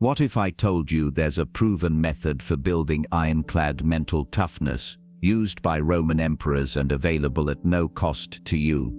What if I told you there's a proven method for building ironclad mental toughness, used by Roman emperors and available at no cost to you?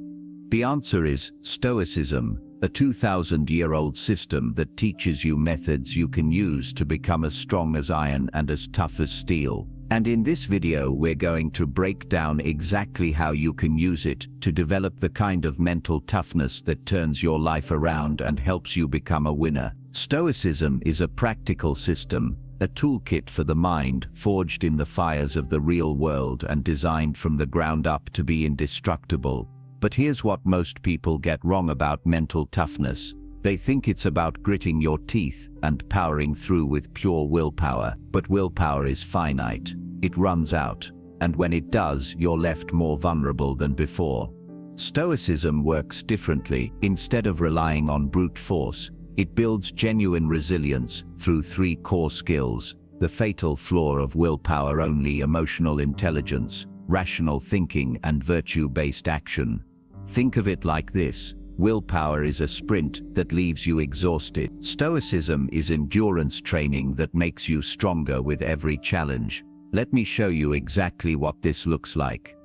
The answer is Stoicism, a 2,000-year-old system that teaches you methods you can use to become as strong as iron and as tough as steel. And in this video we're going to break down exactly how you can use it to develop the kind of mental toughness that turns your life around and helps you become a winner. Stoicism is a practical system, a toolkit for the mind, forged in the fires of the real world and designed from the ground up to be indestructible. But here's what most people get wrong about mental toughness. They think it's about gritting your teeth and powering through with pure willpower. But willpower is finite. It runs out. And when it does, you're left more vulnerable than before. Stoicism works differently. Instead of relying on brute force, it builds genuine resilience through 3 core skills: the fatal flaw of willpower only, emotional intelligence, rational thinking, and virtue-based action. Think of it like this. Willpower is a sprint that leaves you exhausted. Stoicism is endurance training that makes you stronger with every challenge. Let me show you exactly what this looks like.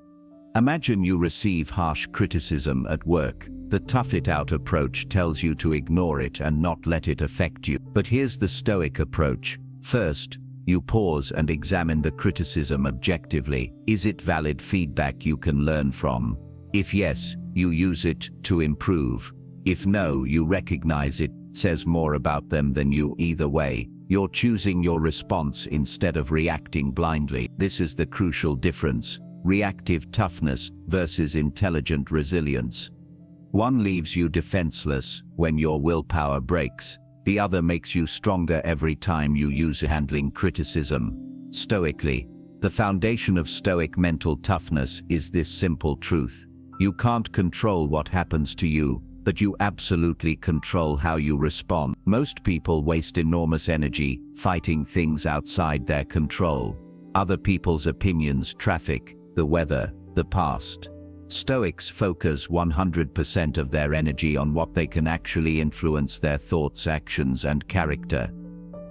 Imagine you receive harsh criticism at work. The tough it out approach tells you to ignore it and not let it affect you. But here's the Stoic approach. First, you pause and examine the criticism objectively. Is it valid feedback you can learn from? If yes, you use it to improve. If no, you recognize it says more about them than you. Either way, you're choosing your response instead of reacting blindly. This is the crucial difference: reactive toughness versus intelligent resilience. One leaves you defenseless when your willpower breaks. The other makes you stronger every time you use it. Handling criticism stoically. The foundation of Stoic mental toughness is this simple truth: you can't control what happens to you, but you absolutely control how you respond. Most people waste enormous energy fighting things outside their control: other people's opinions, traffic, the weather, the past. Stoics focus 100% of their energy on what they can actually influence: their thoughts, actions, and character.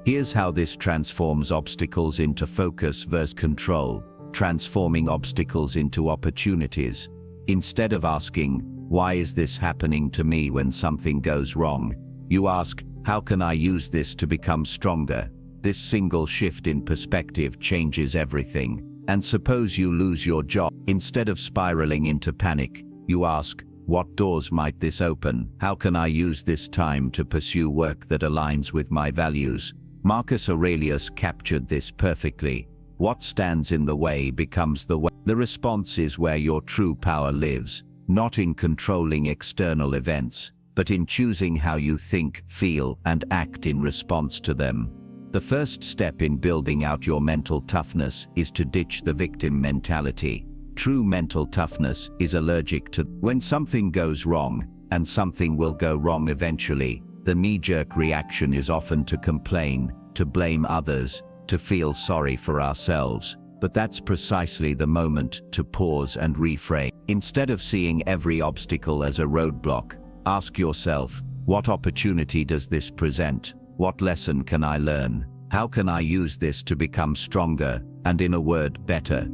Here's how this transforms obstacles into focus versus control, transforming obstacles into opportunities. Instead of asking, "Why is this happening to me?" when something goes wrong, you ask, "How can I use this to become stronger?" This single shift in perspective changes everything. And suppose you lose your job. Instead of spiraling into panic, you ask, "What doors might this open? How can I use this time to pursue work that aligns with my values?" Marcus Aurelius captured this perfectly. What stands in the way becomes the way. The response is where your true power lives, not in controlling external events, but in choosing how you think, feel, and act in response to them. The first step in building out your mental toughness is to ditch the victim mentality. True mental toughness is allergic to when something goes wrong, and something will go wrong eventually. The knee-jerk reaction is often to complain, to blame others, to feel sorry for ourselves. But that's precisely the moment to pause and reframe. Instead of seeing every obstacle as a roadblock, ask yourself, what opportunity does this present? What lesson can I learn? How can I use this to become stronger, and in a word, better?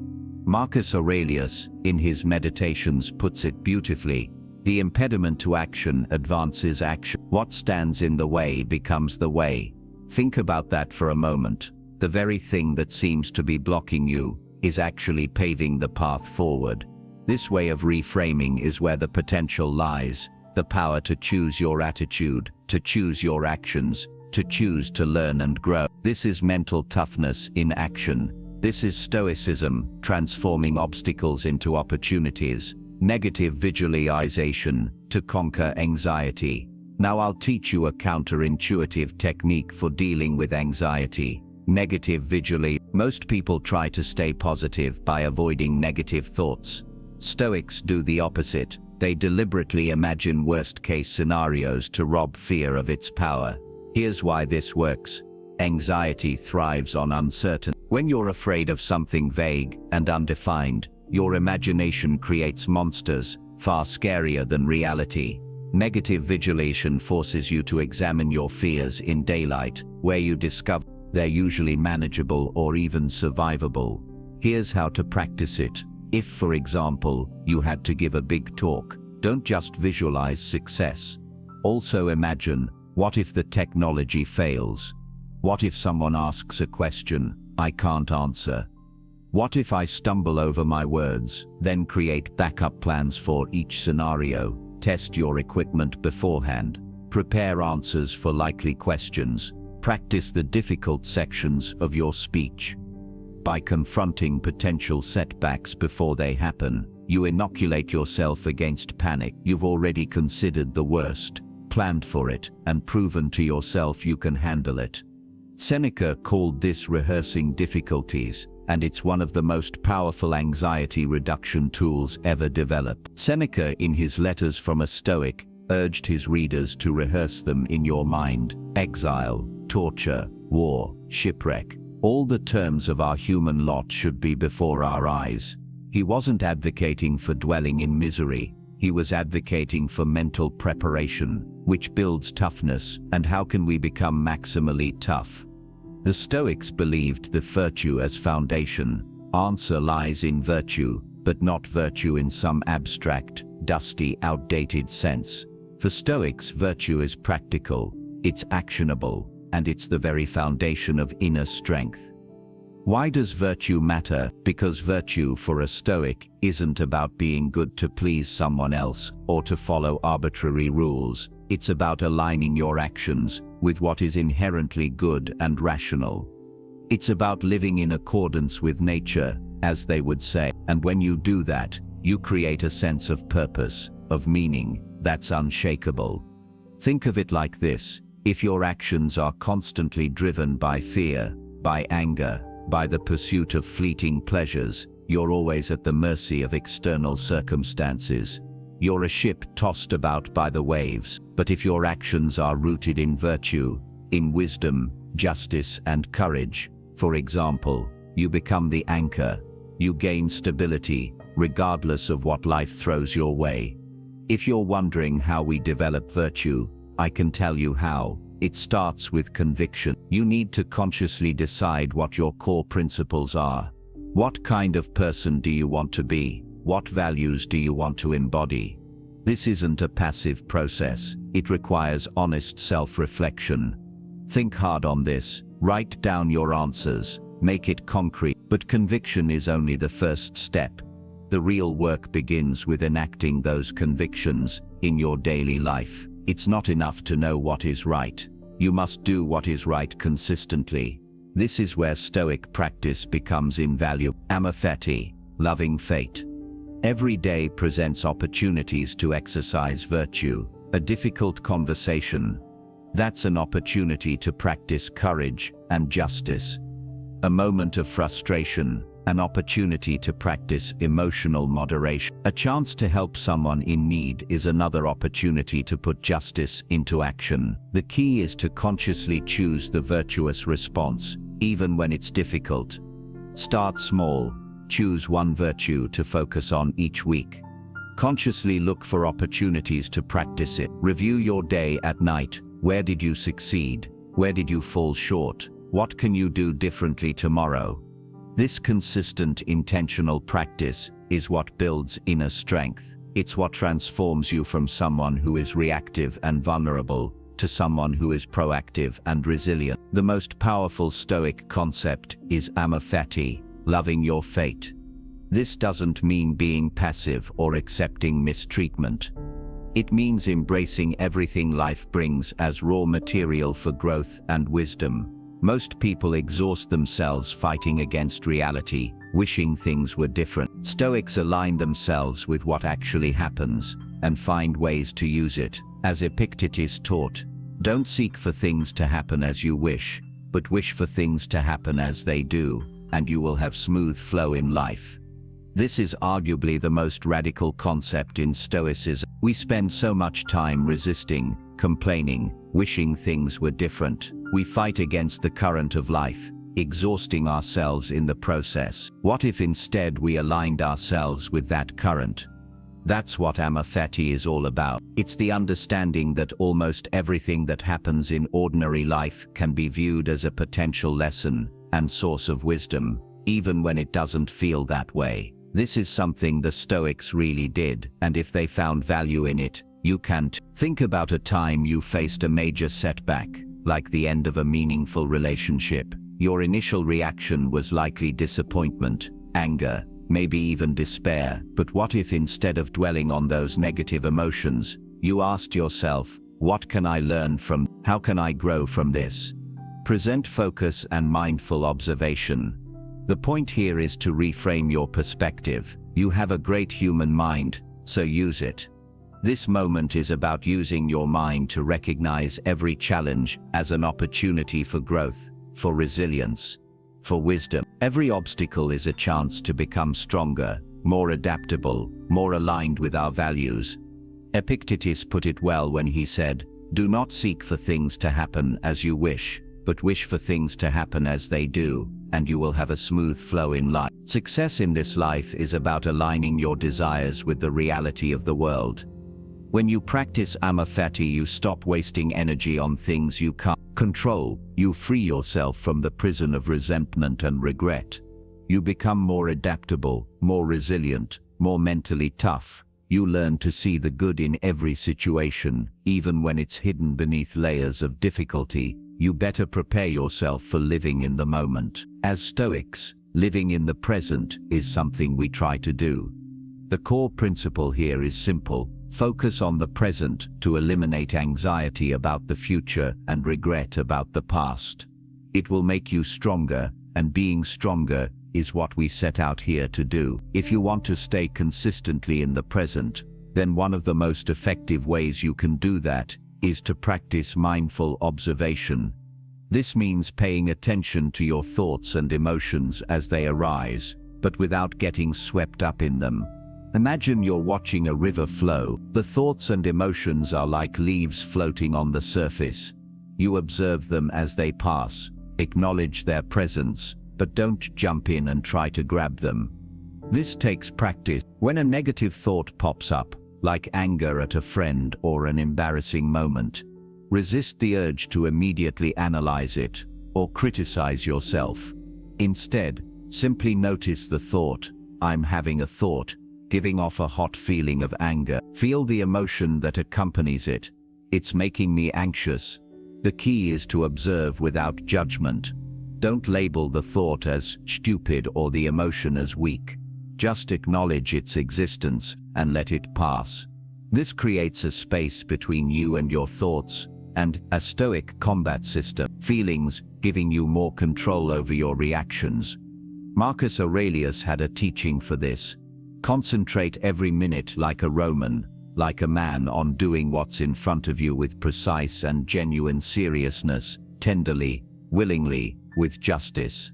Marcus Aurelius, in his Meditations, puts it beautifully: the impediment to action advances action. What stands in the way becomes the way. Think about that for a moment. The very thing that seems to be blocking you is actually paving the path forward. This way of reframing is where the potential lies: the power to choose your attitude, to choose your actions, to choose to learn and grow. This is mental toughness in action. This is Stoicism, transforming obstacles into opportunities. Negative visualization, to conquer anxiety. Now I'll teach you a counterintuitive technique for dealing with anxiety. Negative visually. Most people try to stay positive by avoiding negative thoughts. Stoics do the opposite. They deliberately imagine worst-case scenarios to rob fear of its power. Here's why this works. Anxiety thrives on uncertainty. When you're afraid of something vague and undefined, your imagination creates monsters far scarier than reality. Negative vigilation forces you to examine your fears in daylight, where you discover they're usually manageable or even survivable. Here's how to practice it. If, for example, you had to give a big talk, don't just visualize success. Also imagine, what if the technology fails? What if someone asks a question I can't answer? What if I stumble over my words? Then create backup plans for each scenario. Test your equipment beforehand. Prepare answers for likely questions. Practice the difficult sections of your speech. By confronting potential setbacks before they happen, you inoculate yourself against panic. You've already considered the worst, planned for it, and proven to yourself you can handle it. Seneca called this rehearsing difficulties, and it's one of the most powerful anxiety reduction tools ever developed. Seneca, in his Letters from a Stoic, urged his readers to rehearse them in your mind. Exile, torture, war, shipwreck. All the terms of our human lot should be before our eyes. He wasn't advocating for dwelling in misery. He was advocating for mental preparation, which builds toughness. And how can we become maximally tough? The Stoics believed the virtue as foundation. Answer lies in virtue, but not virtue in some abstract, dusty, outdated sense. For Stoics, virtue is practical, it's actionable, and it's the very foundation of inner strength. Why does virtue matter? Because virtue for a Stoic isn't about being good to please someone else or to follow arbitrary rules. It's about aligning your actions with what is inherently good and rational. It's about living in accordance with nature, as they would say. And when you do that, you create a sense of purpose, of meaning, that's unshakable. Think of it like this: if your actions are constantly driven by fear, by anger, by the pursuit of fleeting pleasures, you're always at the mercy of external circumstances. You're a ship tossed about by the waves. But if your actions are rooted in virtue, in wisdom, justice, and courage, for example, you become the anchor. You gain stability, regardless of what life throws your way. If you're wondering how we develop virtue, I can tell you how. It starts with conviction. You need to consciously decide what your core principles are. What kind of person do you want to be? What values do you want to embody? This isn't a passive process. It requires honest self-reflection. Think hard on this. Write down your answers. Make it concrete. But conviction is only the first step. The real work begins with enacting those convictions in your daily life. It's not enough to know what is right. You must do what is right consistently. This is where Stoic practice becomes invaluable. Amatheti, loving fate. Every day presents opportunities to exercise virtue. A difficult conversation, that's an opportunity to practice courage and justice. A moment of frustration, an opportunity to practice emotional moderation. A chance to help someone in need is another opportunity to put justice into action. The key is to consciously choose the virtuous response, even when it's difficult. Start small. Choose one virtue to focus on each week. Consciously look for opportunities to practice it. Review your day at night. Where did you succeed? Where did you fall short? What can you do differently tomorrow? This consistent, intentional practice is what builds inner strength. It's what transforms you from someone who is reactive and vulnerable to someone who is proactive and resilient. The most powerful Stoic concept is amatheti, loving your fate. This doesn't mean being passive or accepting mistreatment. It means embracing everything life brings as raw material for growth and wisdom. Most people exhaust themselves fighting against reality, wishing things were different. Stoics align themselves with what actually happens and find ways to use it. As Epictetus taught, don't seek for things to happen as you wish, but wish for things to happen as they do, and you will have smooth flow in life. This is arguably the most radical concept in Stoicism. We spend so much time resisting, complaining, wishing things were different. We fight against the current of life, exhausting ourselves in the process. What if instead we aligned ourselves with that current? That's what amatheti is all about. It's the understanding that almost everything that happens in ordinary life can be viewed as a potential lesson and source of wisdom, even when it doesn't feel that way. This is something the Stoics really did, and if they found value in it, you can't. Think about a time you faced a major setback, like the end of a meaningful relationship. Your initial reaction was likely disappointment, anger, maybe even despair. But what if instead of dwelling on those negative emotions, you asked yourself, what can I learn from? How can I grow from this? Present focus and mindful observation. The point here is to reframe your perspective. You have a great human mind, so use it. This moment is about using your mind to recognize every challenge as an opportunity for growth, for resilience, for wisdom. Every obstacle is a chance to become stronger, more adaptable, more aligned with our values. Epictetus put it well when he said, "Do not seek for things to happen as you wish, but wish for things to happen as they do, and you will have a smooth flow in life." Success in this life is about aligning your desires with the reality of the world. When you practice amatheti, you stop wasting energy on things you can't control. You free yourself from the prison of resentment and regret. You become more adaptable, more resilient, more mentally tough. You learn to see the good in every situation, even when it's hidden beneath layers of difficulty. You better prepare yourself for living in the moment. As Stoics, living in the present is something we try to do. The core principle here is simple. Focus on the present to eliminate anxiety about the future and regret about the past. It will make you stronger, and being stronger is what we set out here to do. If you want to stay consistently in the present, then one of the most effective ways you can do that is to practice mindful observation. This means paying attention to your thoughts and emotions as they arise, but without getting swept up in them. Imagine you're watching a river flow. The thoughts and emotions are like leaves floating on the surface. You observe them as they pass, acknowledge their presence, but don't jump in and try to grab them. This takes practice. When a negative thought pops up, like anger at a friend or an embarrassing moment, resist the urge to immediately analyze it or criticize yourself. Instead, simply notice the thought. I'm having a thought, giving off a hot feeling of anger. Feel the emotion that accompanies it. It's making me anxious. The key is to observe without judgment. Don't label the thought as stupid or the emotion as weak. Just acknowledge its existence and let it pass. This creates a space between you and your thoughts, and a Stoic combat system. Feelings giving you more control over your reactions. Marcus Aurelius had a teaching for this. Concentrate every minute like a Roman, like a man, on doing what's in front of you with precise and genuine seriousness, tenderly, willingly, with justice.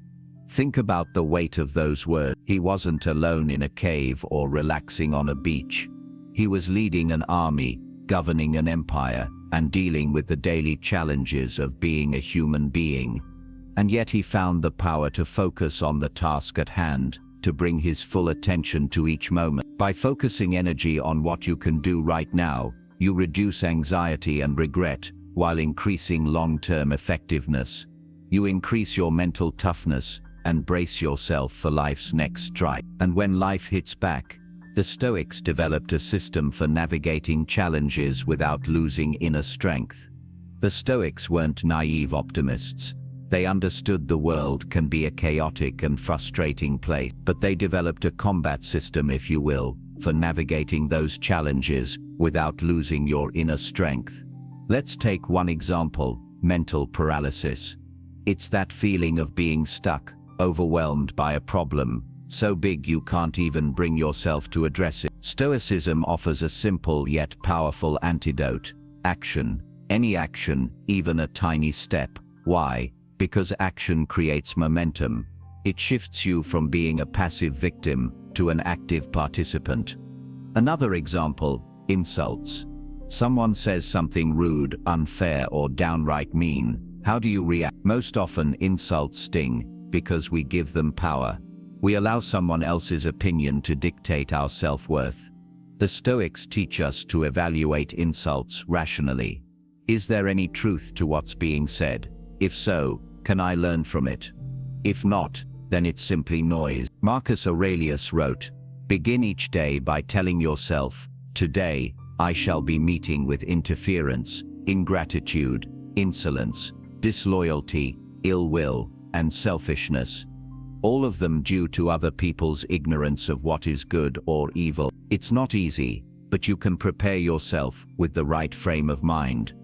Think about the weight of those words. He wasn't alone in a cave or relaxing on a beach. He was leading an army, governing an empire, and dealing with the daily challenges of being a human being. And yet he found the power to focus on the task at hand, to bring his full attention to each moment. By focusing energy on what you can do right now, you reduce anxiety and regret, while increasing long-term effectiveness. You increase your mental toughness, and brace yourself for life's next strike. And when life hits back, the Stoics developed a system for navigating challenges without losing inner strength. The Stoics weren't naive optimists. They understood the world can be a chaotic and frustrating place, but they developed a combat system, if you will, for navigating those challenges without losing your inner strength. Let's take one example: mental paralysis. It's that feeling of being stuck, overwhelmed by a problem, so big you can't even bring yourself to address it. Stoicism offers a simple yet powerful antidote: action. Any action, even a tiny step. Why? Because action creates momentum. It shifts you from being a passive victim to an active participant. Another example: insults. Someone says something rude, unfair, or downright mean. How do you react? Most often, insults sting because we give them power. We allow someone else's opinion to dictate our self-worth. The Stoics teach us to evaluate insults rationally. Is there any truth to what's being said? If so, can I learn from it? If not, then it's simply noise. Marcus Aurelius wrote, "Begin each day by telling yourself, 'Today, I shall be meeting with interference, ingratitude, insolence, disloyalty, ill will, and selfishness. All of them due to other people's ignorance of what is good or evil.'" It's not easy, but you can prepare yourself with the right frame of mind.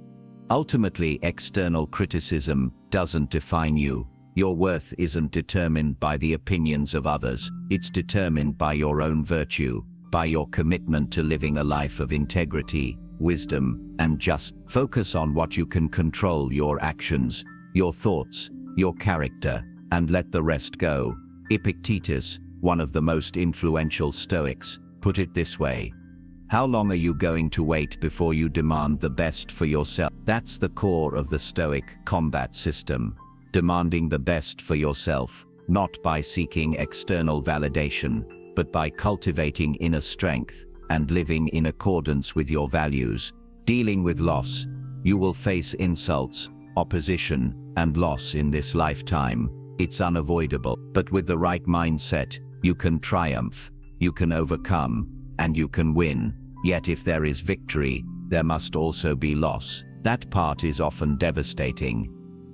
Ultimately, external criticism doesn't define you. Your worth isn't determined by the opinions of others, it's determined by your own virtue, by your commitment to living a life of integrity, wisdom, and just focus on what you can control: your actions, your thoughts, your character, and let the rest go. Epictetus, one of the most influential Stoics, put it this way: "How long are you going to wait before you demand the best for yourself?" That's the core of the Stoic combat system. Demanding the best for yourself, not by seeking external validation, but by cultivating inner strength and living in accordance with your values. Dealing with loss. You will face insults, opposition, and loss in this lifetime. It's unavoidable. But with the right mindset, you can triumph, you can overcome, and you can win. Yet if there is victory, there must also be loss. That part is often devastating.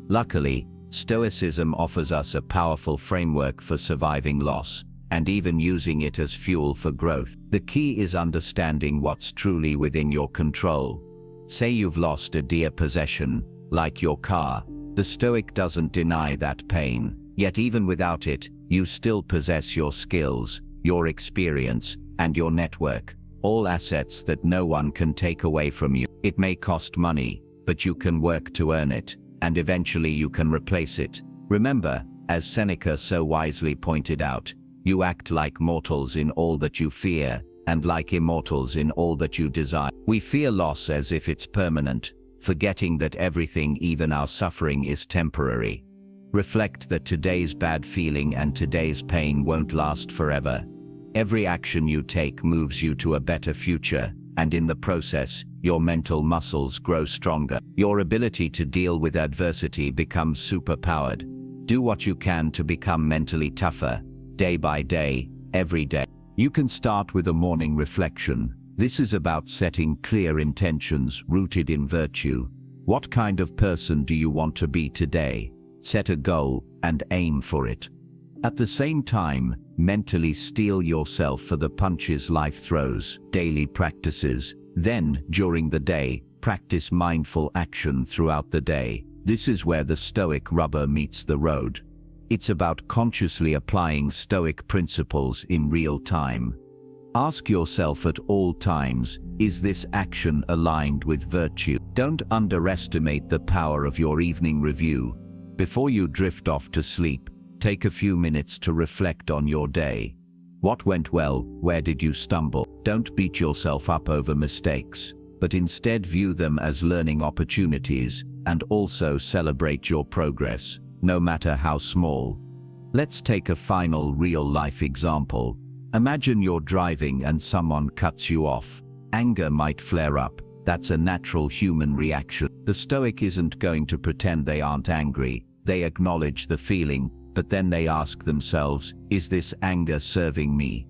Luckily, Stoicism offers us a powerful framework for surviving loss, and even using it as fuel for growth. The key is understanding what's truly within your control. Say you've lost a dear possession, like your car. The Stoic doesn't deny that pain, yet even without it, you still possess your skills, your experience, and your network, all assets that no one can take away from you. It may cost money, but you can work to earn it, and eventually you can replace it. Remember, as Seneca so wisely pointed out, you act like mortals in all that you fear, and like immortals in all that you desire. We fear loss as if it's permanent, forgetting that everything, even our suffering, is temporary. Reflect that today's bad feeling and today's pain won't last forever. Every action you take moves you to a better future, and in the process, your mental muscles grow stronger. Your ability to deal with adversity becomes superpowered. Do what you can to become mentally tougher, day by day, every day. You can start with a morning reflection. This is about setting clear intentions rooted in virtue. What kind of person do you want to be today? Set a goal and aim for it. At the same time, mentally steel yourself for the punches life throws. Daily practices. Then, during the day, practice mindful action throughout the day. This is where the Stoic rubber meets the road. It's about consciously applying Stoic principles in real time. Ask yourself at all times, is this action aligned with virtue? Don't underestimate the power of your evening review. Before you drift off to sleep, take a few minutes to reflect on your day. What went well? Where did you stumble? Don't beat yourself up over mistakes, but instead view them as learning opportunities, and also celebrate your progress, no matter how small. Let's take a final real-life example. Imagine you're driving and someone cuts you off. Anger might flare up. That's a natural human reaction. The Stoic isn't going to pretend they aren't angry. They acknowledge the feeling, but then they ask themselves, is this anger serving me?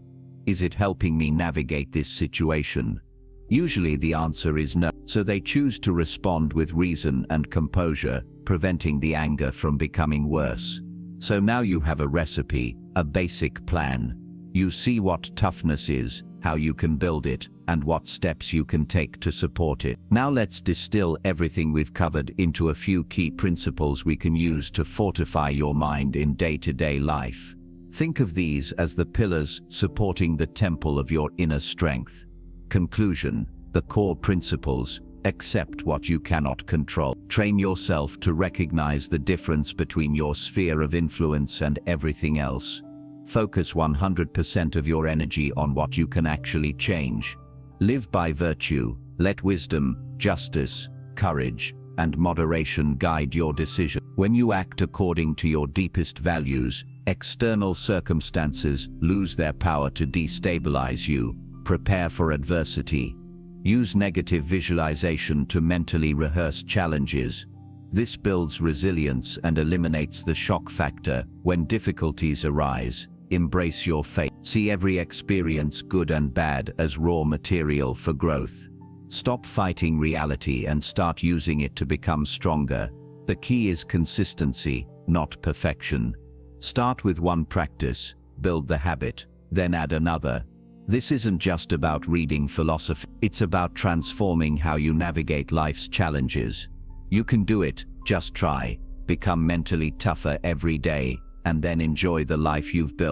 Is it helping me navigate this situation? Usually the answer is no, so they choose to respond with reason and composure, preventing the anger from becoming worse. So now you have a recipe, a basic plan. You see what toughness is, how you can build it, and what steps you can take to support it. Now let's distill everything we've covered into a few key principles we can use to fortify your mind in day-to-day life. Think of these as the pillars supporting the temple of your inner strength. Conclusion: the core principles. Accept what you cannot control. Train yourself to recognize the difference between your sphere of influence and everything else. Focus 100% of your energy on what you can actually change. Live by virtue. Let wisdom, justice, courage, and moderation guide your decision. When you act according to your deepest values, external circumstances lose their power to destabilize you. Prepare for adversity. Use negative visualization to mentally rehearse challenges. This builds resilience and eliminates the shock factor when difficulties arise. Embrace your fate. See every experience, good and bad, as raw material for growth. Stop fighting reality and start using it to become stronger. The key is consistency, not perfection. Start with one practice, build the habit, then add another. This isn't just about reading philosophy, it's about transforming how you navigate life's challenges. You can do it, just try. Become mentally tougher every day, and then enjoy the life you've built.